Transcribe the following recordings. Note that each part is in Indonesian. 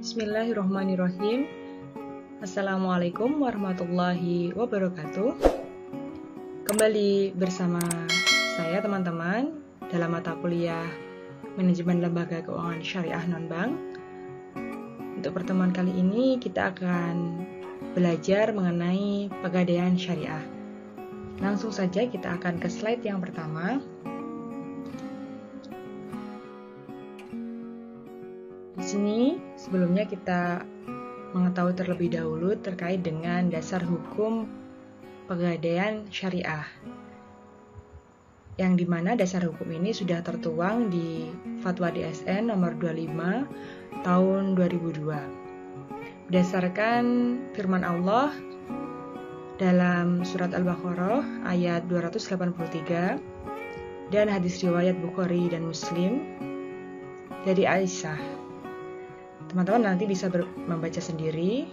Bismillahirrahmanirrahim. Assalamualaikum warahmatullahi wabarakatuh. Kembali bersama saya teman-teman dalam mata kuliah Manajemen Lembaga Keuangan Syariah Non-Bank. Untuk pertemuan kali ini kita akan belajar mengenai pegadaian syariah. Langsung saja kita akan ke slide yang pertama. Di sini sebelumnya kita mengetahui terlebih dahulu terkait dengan dasar hukum pegadaian syariah, yang dimana dasar hukum ini sudah tertuang di Fatwa DSN nomor 25 tahun 2002 berdasarkan firman Allah dalam surat Al-Baqarah ayat 283 dan hadis riwayat Bukhari dan Muslim dari Aisyah. Teman-teman nanti bisa membaca sendiri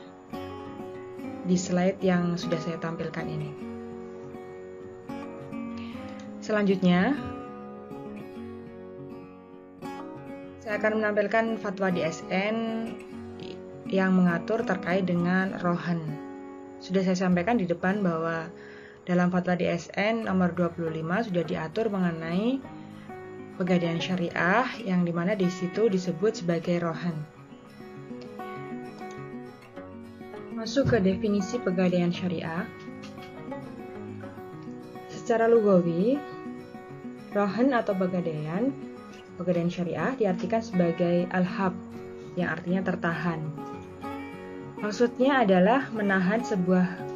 di slide yang sudah saya tampilkan ini. Selanjutnya, saya akan menampilkan fatwa DSN yang mengatur terkait dengan rohan. Sudah saya sampaikan di depan bahwa dalam fatwa DSN nomor 25 sudah diatur mengenai pegadaian syariah yang dimana di situ disebut sebagai rohan. Masuk ke definisi pegadaian syariah. Secara lugawi, rohan atau pegadaian syariah diartikan sebagai al-hab, yang artinya tertahan. Maksudnya adalah menahan sebuah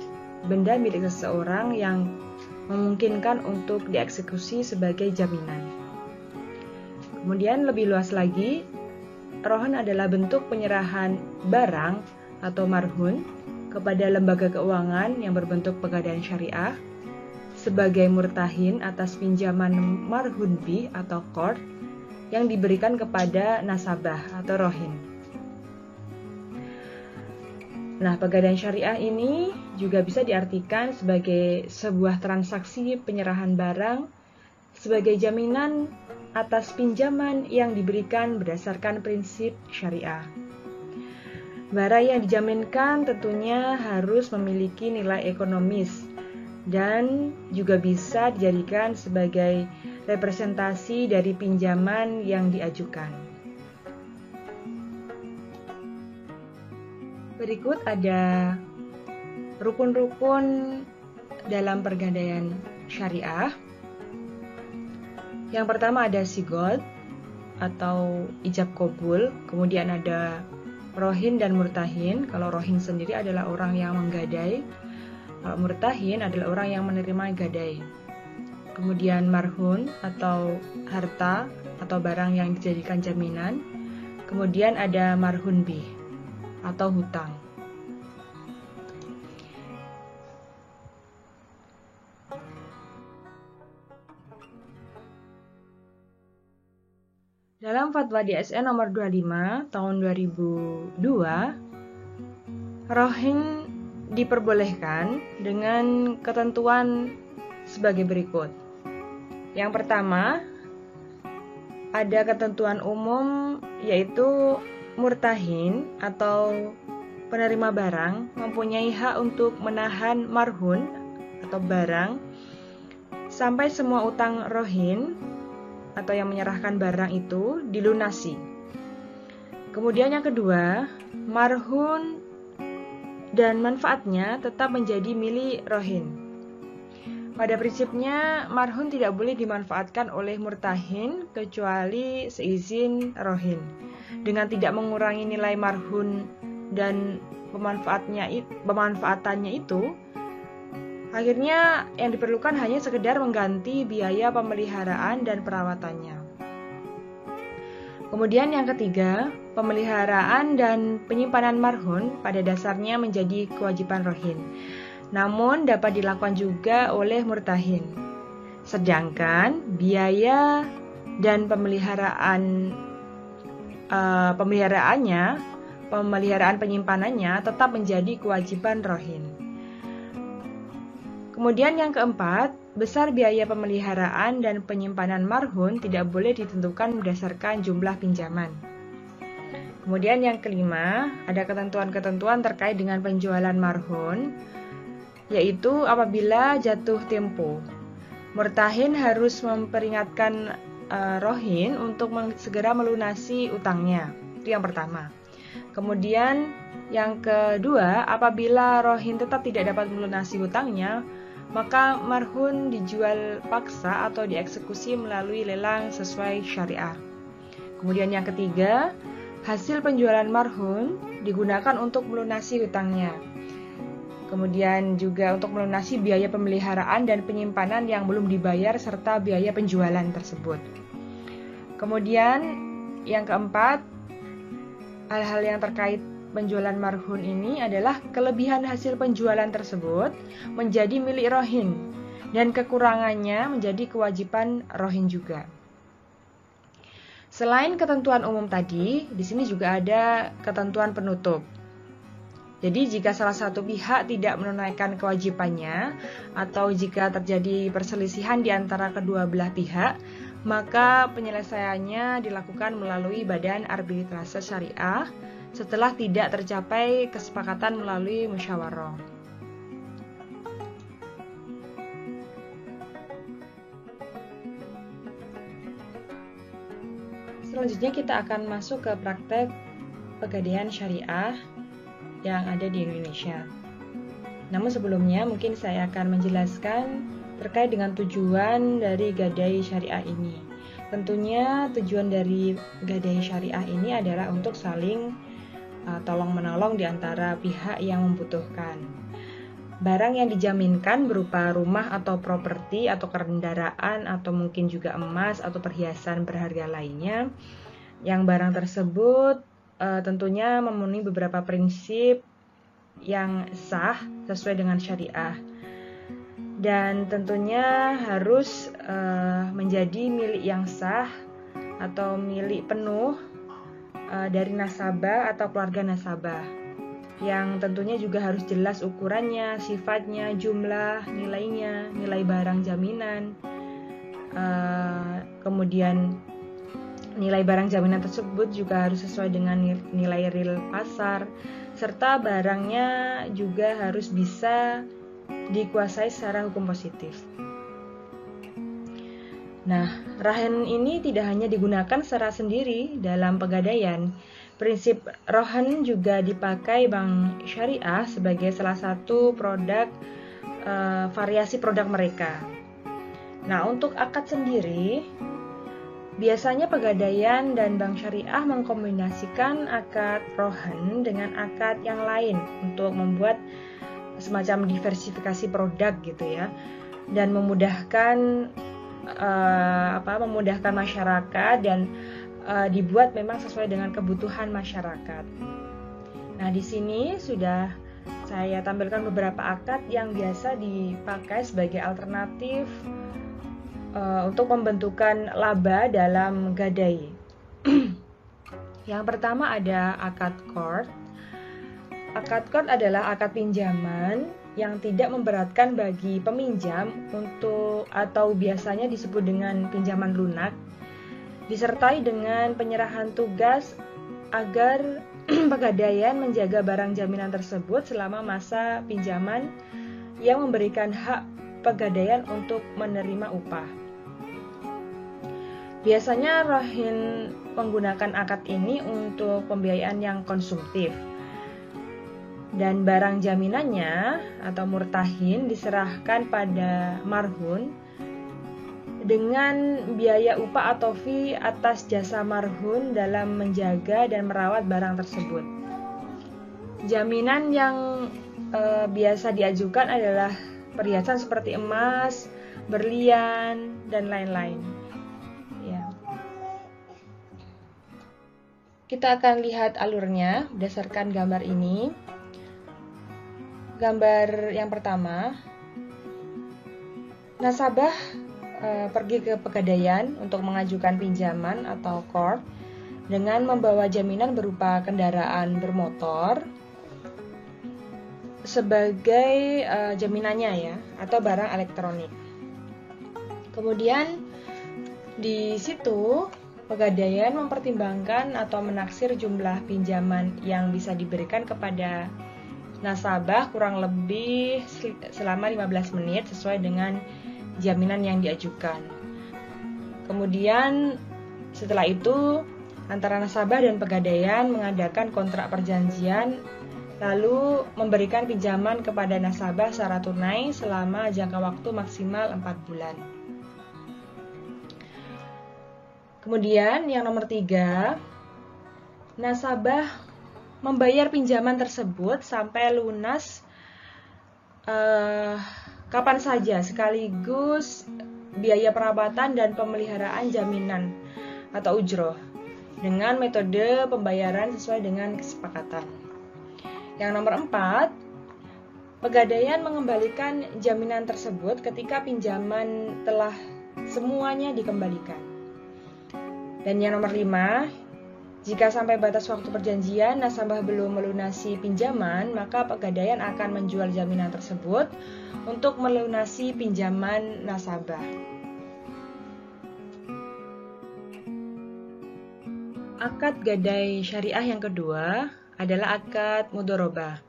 benda milik seseorang yang memungkinkan untuk dieksekusi sebagai jaminan. Kemudian lebih luas lagi, rohan adalah bentuk penyerahan barang atau marhun kepada lembaga keuangan yang berbentuk pegadaian syariah sebagai murtahin atas pinjaman marhun bih atau qard yang diberikan kepada nasabah atau rohin. Nah, pegadaian syariah ini juga bisa diartikan sebagai sebuah transaksi penyerahan barang sebagai jaminan atas pinjaman yang diberikan berdasarkan prinsip syariah. Barang yang dijaminkan tentunya harus memiliki nilai ekonomis dan juga bisa dijadikan sebagai representasi dari pinjaman yang diajukan. Berikut ada rukun-rukun dalam pegadaian syariah. Yang pertama ada sigot atau ijab qabul, kemudian ada rohin dan murtahin. Kalau rohin sendiri adalah orang yang menggadai, kalau murtahin adalah orang yang menerima gadai. Kemudian marhun atau harta atau barang yang dijadikan jaminan. Kemudian ada marhun bih atau hutang. Dalam fatwa DSN nomor 25 tahun 2002, rohin diperbolehkan dengan ketentuan sebagai berikut. Yang pertama, ada ketentuan umum yaitu murtahin atau penerima barang mempunyai hak untuk menahan marhun atau barang sampai semua utang rohin atau yang menyerahkan barang itu dilunasi. Kemudian yang kedua, marhun dan manfaatnya tetap menjadi milik rohin. Pada prinsipnya, marhun tidak boleh dimanfaatkan oleh murtahin kecuali seizin rohin. Dengan tidak mengurangi nilai marhun dan pemanfaatannya itu, akhirnya yang diperlukan hanya sekedar mengganti biaya pemeliharaan dan perawatannya. Kemudian yang ketiga, pemeliharaan dan penyimpanan marhun pada dasarnya menjadi kewajiban rohin, namun dapat dilakukan juga oleh murtahin. Sedangkan biaya dan pemeliharaan penyimpanannya tetap menjadi kewajiban rohin. Kemudian yang keempat, besar biaya pemeliharaan dan penyimpanan marhun tidak boleh ditentukan berdasarkan jumlah pinjaman. Kemudian yang kelima, ada ketentuan-ketentuan terkait dengan penjualan marhun, yaitu apabila jatuh tempo, murtahin harus memperingatkan rohin untuk segera melunasi utangnya. Itu yang pertama. Kemudian yang kedua, apabila rohin tetap tidak dapat melunasi utangnya, maka marhun dijual paksa atau dieksekusi melalui lelang sesuai syariah. Kemudian yang ketiga, hasil penjualan marhun digunakan untuk melunasi hutangnya. Kemudian juga untuk melunasi biaya pemeliharaan dan penyimpanan yang belum dibayar serta biaya penjualan tersebut. Kemudian yang keempat, hal-hal yang terkait penjualan marhun ini adalah kelebihan hasil penjualan tersebut menjadi milik rohin dan kekurangannya menjadi kewajiban rohin juga. Selain ketentuan umum tadi, di sini juga ada ketentuan penutup. Jadi jika salah satu pihak tidak menunaikan kewajibannya atau jika terjadi perselisihan di antara kedua belah pihak, maka penyelesaiannya dilakukan melalui Badan Arbitrase Syariah setelah tidak tercapai kesepakatan melalui musyawarah. Selanjutnya kita akan masuk ke praktek pegadaian syariah yang ada di Indonesia. Namun sebelumnya mungkin saya akan menjelaskan terkait dengan tujuan dari gadai syariah ini. Tentunya tujuan dari gadai syariah ini adalah untuk saling tolong-menolong di antara pihak yang membutuhkan. Barang yang dijaminkan berupa rumah atau properti atau kendaraan atau mungkin juga emas atau perhiasan berharga lainnya. Yang barang tersebut tentunya memenuhi beberapa prinsip yang sah sesuai dengan syariah. Dan tentunya harus menjadi milik yang sah atau milik penuh dari nasabah atau keluarga nasabah, yang tentunya juga harus jelas ukurannya, sifatnya, jumlah, nilainya, nilai barang jaminan, kemudian nilai barang jaminan tersebut juga harus sesuai dengan nilai real pasar, serta barangnya juga harus bisa dikuasai secara hukum positif. Nah, rahen ini tidak hanya digunakan secara sendiri dalam pegadaian. Prinsip rohan juga dipakai bank syariah sebagai salah satu produk variasi produk mereka. Nah, untuk akad sendiri, biasanya pegadaian dan bank syariah mengkombinasikan akad rohan dengan akad yang lain untuk membuat semacam diversifikasi produk gitu ya, dan memudahkan masyarakat dan dibuat memang sesuai dengan kebutuhan masyarakat. Nah, di sini sudah saya tampilkan beberapa akad yang biasa dipakai sebagai alternatif untuk pembentukan laba dalam gadai. Yang pertama ada akad qard. Akad qard adalah akad pinjaman yang tidak memberatkan bagi peminjam atau biasanya disebut dengan pinjaman lunak, disertai dengan penyerahan tugas agar pegadaian menjaga barang jaminan tersebut selama masa pinjaman yang memberikan hak pegadaian untuk menerima upah. Biasanya rohin menggunakan akad ini untuk pembiayaan yang konsumtif. Dan barang jaminannya atau murtahin diserahkan pada marhun dengan biaya upah atau fee atas jasa marhun dalam menjaga dan merawat barang tersebut. Jaminan yang biasa diajukan adalah perhiasan seperti emas, berlian, dan lain-lain. Ya. Kita akan lihat alurnya berdasarkan gambar ini. Gambar yang pertama, nasabah pergi ke pegadaian untuk mengajukan pinjaman atau qard dengan membawa jaminan berupa kendaraan bermotor sebagai jaminannya ya, atau barang elektronik. Kemudian di situ Pegadaian mempertimbangkan atau menaksir jumlah pinjaman yang bisa diberikan kepada nasabah kurang lebih selama 15 menit sesuai dengan jaminan yang diajukan. Kemudian setelah itu antara nasabah dan pegadaian mengadakan kontrak perjanjian lalu memberikan pinjaman kepada nasabah secara tunai selama jangka waktu maksimal 4 bulan. Kemudian yang nomor 3, nasabah membayar pinjaman tersebut sampai lunas kapan saja sekaligus biaya perawatan dan pemeliharaan jaminan atau ujroh dengan metode pembayaran sesuai dengan kesepakatan. Yang nomor 4, pegadaian mengembalikan jaminan tersebut ketika pinjaman telah semuanya dikembalikan. Dan yang nomor 5, jika sampai batas waktu perjanjian nasabah belum melunasi pinjaman, maka pegadaian akan menjual jaminan tersebut untuk melunasi pinjaman nasabah. Akad gadai syariah yang kedua adalah akad mudharabah.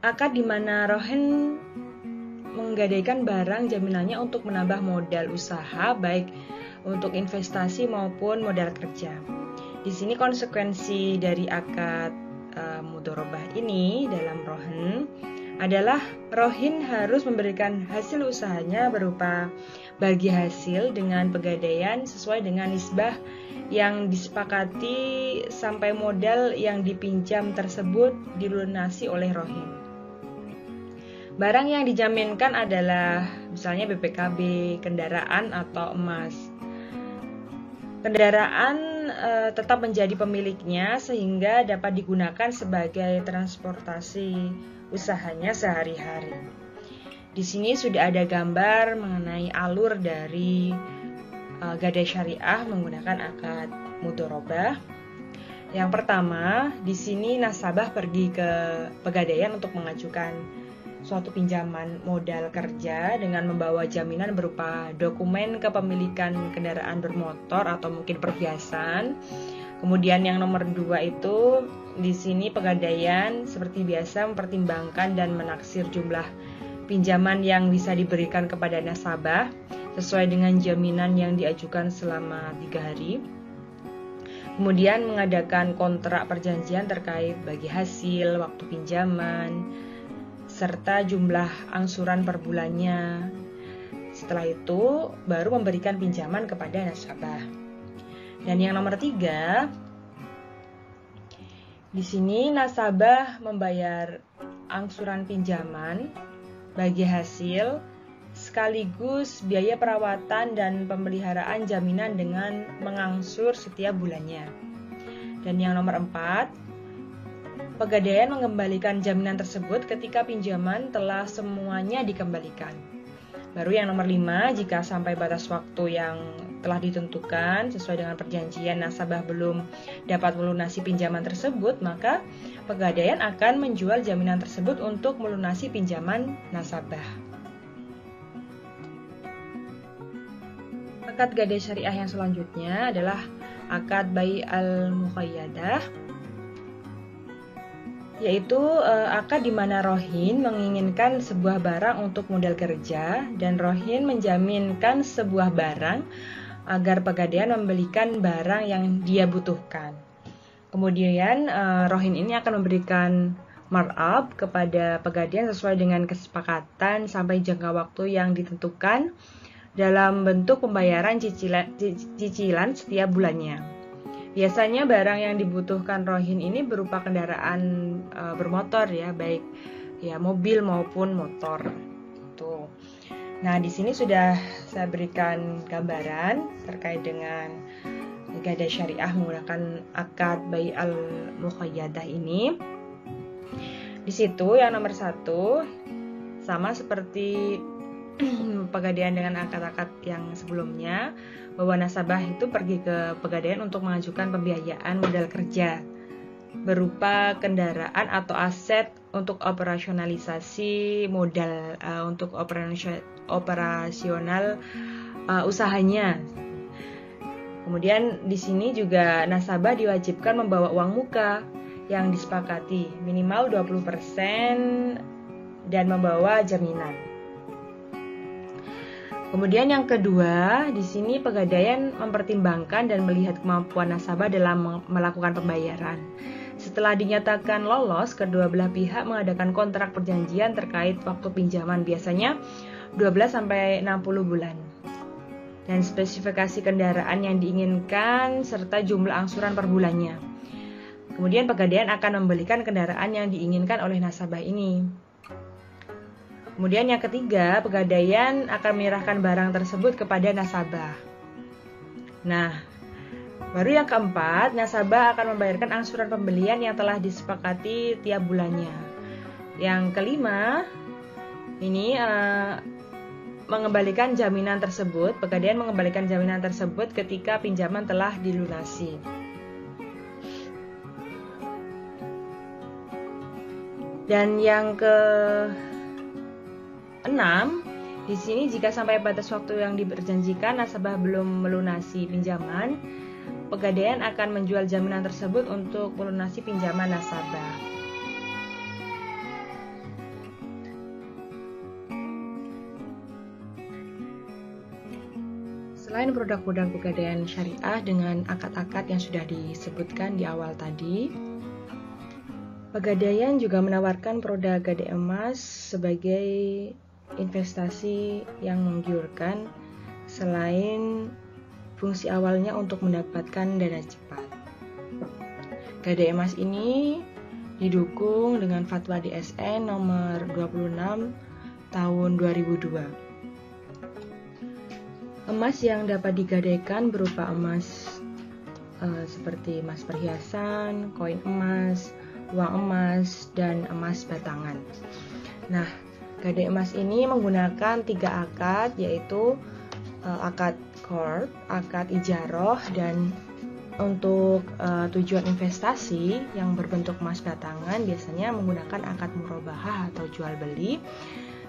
Akad di mana rohin menggadaikan barang jaminannya untuk menambah modal usaha baik untuk investasi maupun modal kerja. Di sini konsekuensi dari akad mudharabah ini dalam rohin adalah rohin harus memberikan hasil usahanya berupa bagi hasil dengan pegadaian sesuai dengan nisbah yang disepakati sampai modal yang dipinjam tersebut dilunasi oleh rohin. Barang yang dijaminkan adalah misalnya BPKB, kendaraan atau emas. Kendaraan tetap menjadi pemiliknya sehingga dapat digunakan sebagai transportasi usahanya sehari-hari. Di sini sudah ada gambar mengenai alur dari gadai syariah menggunakan akad mudharabah. Yang pertama, di sini nasabah pergi ke pegadaian untuk mengajukan suatu pinjaman modal kerja dengan membawa jaminan berupa dokumen kepemilikan kendaraan bermotor atau mungkin perhiasan. Kemudian yang nomor 2 itu di sini pegadaian seperti biasa mempertimbangkan dan menaksir jumlah pinjaman yang bisa diberikan kepada nasabah sesuai dengan jaminan yang diajukan selama 3 hari. Kemudian mengadakan kontrak perjanjian terkait bagi hasil, waktu pinjaman, serta jumlah angsuran per bulannya. Setelah itu baru memberikan pinjaman kepada nasabah. Dan yang nomor 3, di sini nasabah membayar angsuran pinjaman bagi hasil sekaligus biaya perawatan dan pemeliharaan jaminan dengan mengangsur setiap bulannya. Dan yang nomor 4, pegadaian mengembalikan jaminan tersebut ketika pinjaman telah semuanya dikembalikan. Baru yang nomor 5, jika sampai batas waktu yang telah ditentukan sesuai dengan perjanjian nasabah belum dapat melunasi pinjaman tersebut, maka pegadaian akan menjual jaminan tersebut untuk melunasi pinjaman nasabah. Akad gadai syariah yang selanjutnya adalah akad bai al-muqayyadah, yaitu akad di mana rohin menginginkan sebuah barang untuk modal kerja dan rohin menjaminkan sebuah barang agar pegadaian membelikan barang yang dia butuhkan. Kemudian rohin ini akan memberikan markup kepada pegadaian sesuai dengan kesepakatan sampai jangka waktu yang ditentukan dalam bentuk pembayaran cicilan setiap bulannya. Biasanya barang yang dibutuhkan rohin ini berupa kendaraan bermotor ya, baik ya mobil maupun motor. Tuh. Nah, di sini sudah saya berikan gambaran terkait dengan gadai syariah menggunakan akad bai al-muqayyadah ini. Di situ yang nomor 1 sama seperti pegadaian dengan akad-akad yang sebelumnya, bahwa nasabah itu pergi ke pegadaian untuk mengajukan pembiayaan modal kerja berupa kendaraan atau aset untuk operasionalisasi modal untuk operasional usahanya. Kemudian di sini juga nasabah diwajibkan membawa uang muka yang disepakati minimal 20% dan membawa jaminan. Kemudian yang kedua, di sini Pegadaian mempertimbangkan dan melihat kemampuan nasabah dalam melakukan pembayaran. Setelah dinyatakan lolos, kedua belah pihak mengadakan kontrak perjanjian terkait waktu pinjaman, biasanya 12-60 bulan. Dan spesifikasi kendaraan yang diinginkan serta jumlah angsuran per bulannya. Kemudian Pegadaian akan membelikan kendaraan yang diinginkan oleh nasabah ini. Kemudian yang ketiga, Pegadaian akan menyerahkan barang tersebut kepada nasabah. Nah, baru yang keempat, nasabah akan membayarkan angsuran pembelian yang telah disepakati tiap bulannya. Yang kelima, ini mengembalikan jaminan tersebut. Pegadaian mengembalikan jaminan tersebut ketika pinjaman telah dilunasi. Dan yang keenam, di sini jika sampai batas waktu yang diperjanjikan nasabah belum melunasi pinjaman, Pegadaian akan menjual jaminan tersebut untuk melunasi pinjaman nasabah. Selain produk-produk Pegadaian Syariah dengan akad-akad yang sudah disebutkan di awal tadi, Pegadaian juga menawarkan produk gadai emas sebagai investasi yang menggiurkan selain fungsi awalnya untuk mendapatkan dana cepat. Gadai emas ini didukung dengan Fatwa DSN nomor 26 tahun 2002. Emas yang dapat digadaikan berupa emas seperti emas perhiasan, koin emas, uang emas, dan emas batangan. Nah, gadai emas ini menggunakan 3 akad, yaitu akad qard, akad ijaroh, dan untuk tujuan investasi yang berbentuk emas batangan biasanya menggunakan akad murabahah atau jual beli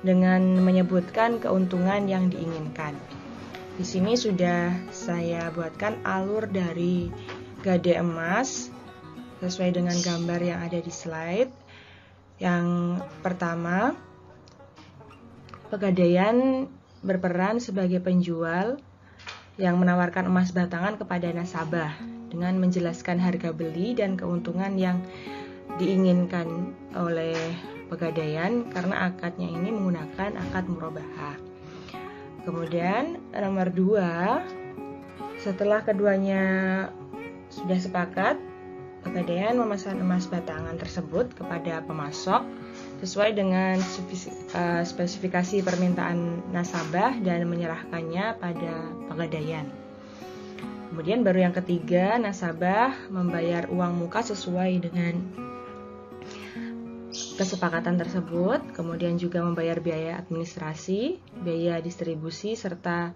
dengan menyebutkan keuntungan yang diinginkan. Di sini sudah saya buatkan alur dari gadai emas sesuai dengan gambar yang ada di slide. Yang pertama, Pegadaian berperan sebagai penjual yang menawarkan emas batangan kepada nasabah dengan menjelaskan harga beli dan keuntungan yang diinginkan oleh Pegadaian karena akadnya ini menggunakan akad murabahah. Kemudian nomor 2, setelah keduanya sudah sepakat, Pegadaian memesan emas batangan tersebut kepada pemasok sesuai dengan spesifikasi permintaan nasabah dan menyerahkannya pada Pegadaian. Kemudian baru yang ketiga, nasabah membayar uang muka sesuai dengan kesepakatan tersebut, kemudian juga membayar biaya administrasi, biaya distribusi, serta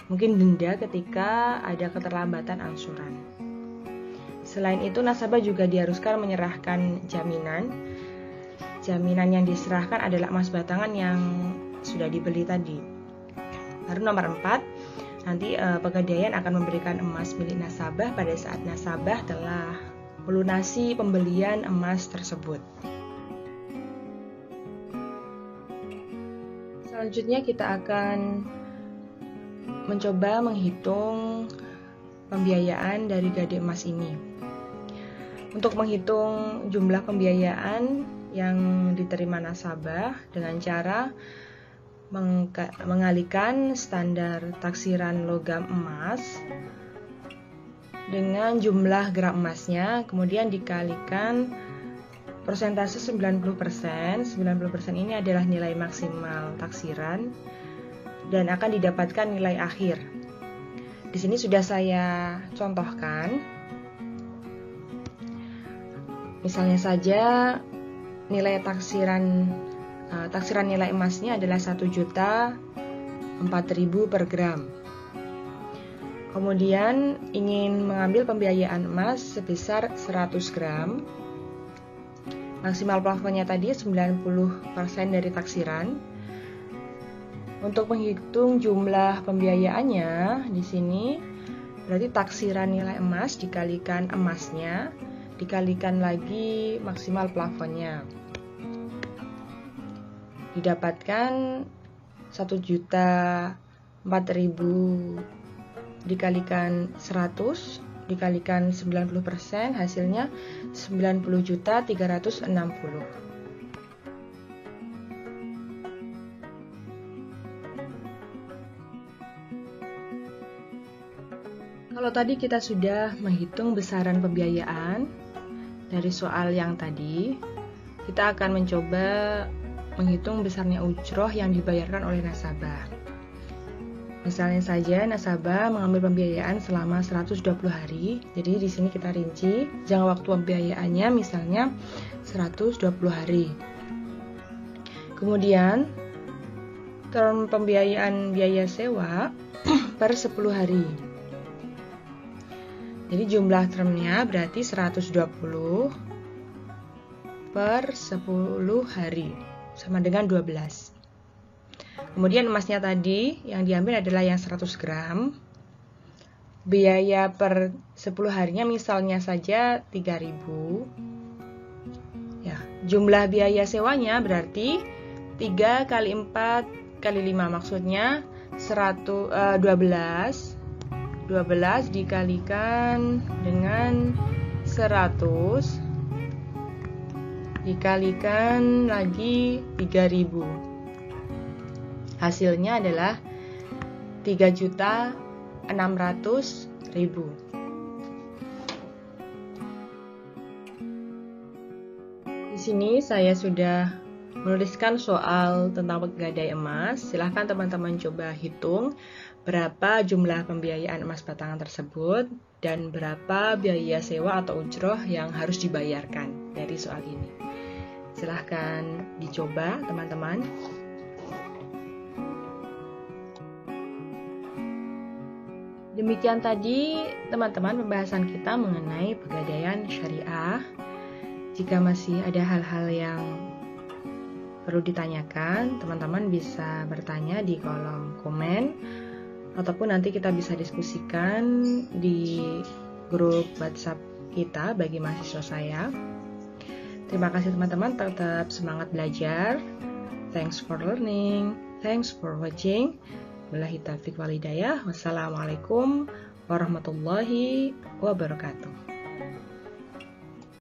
mungkin denda ketika ada keterlambatan angsuran. Selain itu, nasabah juga diharuskan menyerahkan jaminan. Jaminan yang diserahkan adalah emas batangan yang sudah dibeli tadi. Lalu nomor 4, nanti Pegadaian akan memberikan emas milik nasabah pada saat nasabah telah melunasi pembelian emas tersebut. Selanjutnya kita akan mencoba menghitung pembiayaan dari gadai emas ini. Untuk menghitung jumlah pembiayaan yang diterima nasabah dengan cara mengalihkan standar taksiran logam emas dengan jumlah gram emasnya, kemudian dikalikan persentase 90%. 90% ini adalah nilai maksimal taksiran dan akan didapatkan nilai akhir. Di sini sudah saya contohkan. Misalnya saja nilai taksiran nilai emasnya adalah 1.004.000 per gram. Kemudian ingin mengambil pembiayaan emas sebesar 100 gram. Maksimal plafonnya tadi 90% dari taksiran. Untuk menghitung jumlah pembiayaannya, di sini Berarti taksiran nilai emas dikalikan emasnya, dikalikan lagi maksimal plafonnya. Didapatkan 1.004.000 dikalikan 100 dikalikan 90%, hasilnya 90.360. Kalau tadi kita sudah menghitung besaran pembiayaan dari soal yang tadi, kita akan mencoba menghitung besarnya ujroh yang dibayarkan oleh nasabah. Misalnya saja nasabah mengambil pembiayaan selama 120 hari. Jadi di sini kita rinci jangka waktu pembiayaannya misalnya 120 hari. Kemudian term pembiayaan biaya sewa per 10 hari. Jadi jumlah termnya berarti 120 per 10 hari sama dengan 12. Kemudian emasnya tadi yang diambil adalah yang 100 gram. Biaya per 10 harinya misalnya saja 3.000. Ya, jumlah biaya sewanya berarti 3 kali 4 kali 5, maksudnya 12 dikalikan dengan 100 dikalikan lagi 3.000. Hasilnya adalah 3.600.000. Di sini saya sudah menuliskan soal tentang pegadai emas. Silahkan teman-teman coba hitung berapa jumlah pembiayaan emas batangan tersebut dan berapa biaya sewa atau ujroh yang harus dibayarkan dari soal ini. Silahkan dicoba teman-teman. Demikian tadi teman-teman pembahasan kita mengenai pegadaian syariah. Jika masih ada hal-hal yang perlu ditanyakan, teman-teman bisa bertanya di kolom komen ataupun nanti kita bisa diskusikan di grup WhatsApp kita bagi mahasiswa saya. Terima kasih teman-teman, tetap semangat belajar. Thanks for learning. Thanks for watching. Billahi taufiq wal hidayah. Wassalamualaikum warahmatullahi wabarakatuh.